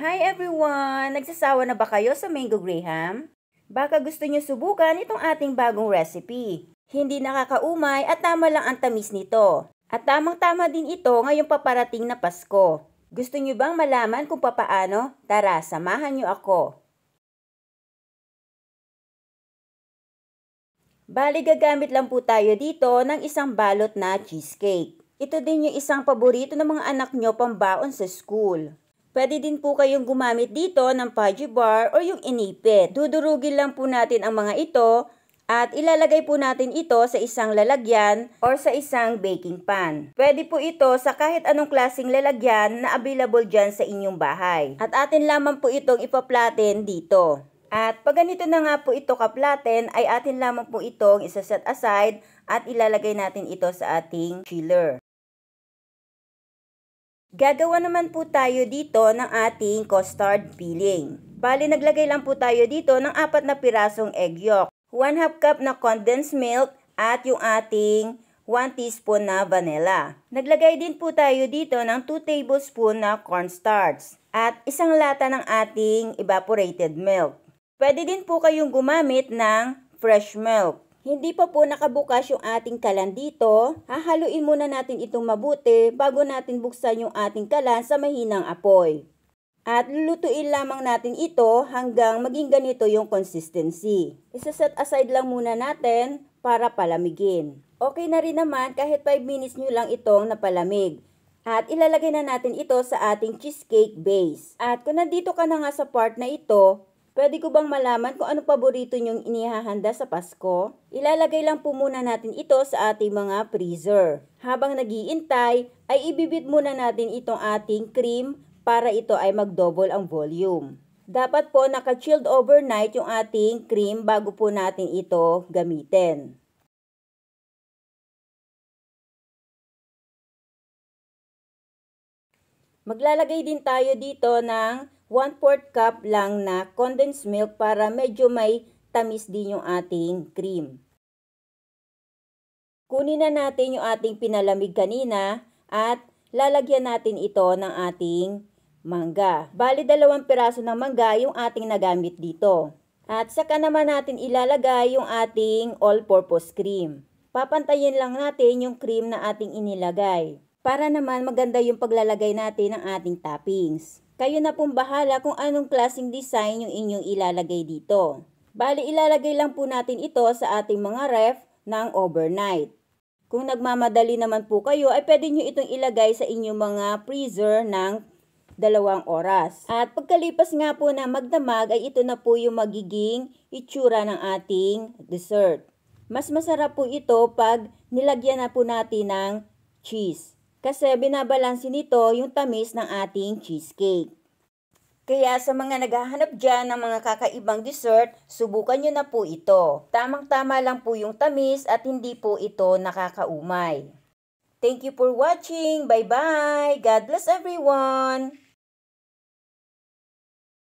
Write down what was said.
Hi everyone! Nagsasawa na ba kayo sa Mango Graham? Baka gusto nyo subukan itong ating bagong recipe. Hindi nakakaumay at tama lang ang tamis nito. At tamang-tama din ito ngayong paparating na Pasko. Gusto nyo bang malaman kung papaano? Tara, samahan nyo ako. Bali, gagamit lang po tayo dito ng isang balot na cheesecake. Ito din yung isang paborito ng mga anak nyo pambaon sa school. Pwede din po kayong gumamit dito ng fudgy bar o yung inipit. Dudurugin lang po natin ang mga ito at ilalagay po natin ito sa isang lalagyan or sa isang baking pan. Pwede po ito sa kahit anong klaseng lalagyan na available dyan sa inyong bahay. At atin lamang po itong ipaplaten dito. At pag ganito na nga po ito kaplaten ay atin lamang po itong isaset aside at ilalagay natin ito sa ating chiller. Gagawa naman po tayo dito ng ating custard filling. Bali, naglagay lang po tayo dito ng 4 na pirasong egg yolk, 1/2 cup na condensed milk, at yung ating 1 teaspoon na vanilla. Naglagay din po tayo dito ng 2 tablespoon na cornstarch at isang lata ng ating evaporated milk. Pwede din po kayong gumamit ng fresh milk. Hindi pa po nakabukas yung ating kalan dito. Hahaluin muna natin itong mabuti bago natin buksan yung ating kalan sa mahinang apoy. At lulutuin lamang natin ito hanggang maging ganito yung consistency. Isa-set aside lang muna natin para palamigin. Okay na rin naman kahit 5 minutes nyo lang itong napalamig. At ilalagay na natin ito sa ating cheesecake base. At kung nandito ka na nga sa part na ito, pwede ko bang malaman kung ano paborito nyong inihahanda sa Pasko? Ilalagay lang po muna natin ito sa ating mga freezer. Habang nag-iintay, ay ibibit muna natin itong ating cream para ito ay mag-double ang volume. Dapat po naka-chilled overnight yung ating cream bago po natin ito gamitin. Maglalagay din tayo dito ng 1/4 cup lang na condensed milk para medyo may tamis din yung ating cream. Kunin na natin yung ating pinalamig kanina at lalagyan natin ito ng ating mangga. Bali, 2 piraso ng mangga yung ating nagamit dito. At saka naman natin ilalagay yung ating all-purpose cream. Papantayin lang natin yung cream na ating inilagay para naman maganda yung paglalagay natin ng ating toppings. Kayo na pong bahala kung anong klaseng design yung inyong ilalagay dito. Bali, ilalagay lang po natin ito sa ating mga ref ng overnight. Kung nagmamadali naman po kayo, ay pwede nyo itong ilagay sa inyong mga freezer ng 2 oras. At pagkalipas nga po na magdamag, ay ito na po yung magiging itsura ng ating dessert. Mas masarap po ito pag nilagyan na po natin ng cheese. Kasi binabalansin nito yung tamis ng ating cheesecake. Kaya sa mga naghahanap dyan ng mga kakaibang dessert, subukan nyo na po ito. Tamang-tama lang po yung tamis at hindi po ito nakakaumay. Thank you for watching. Bye-bye. God bless everyone.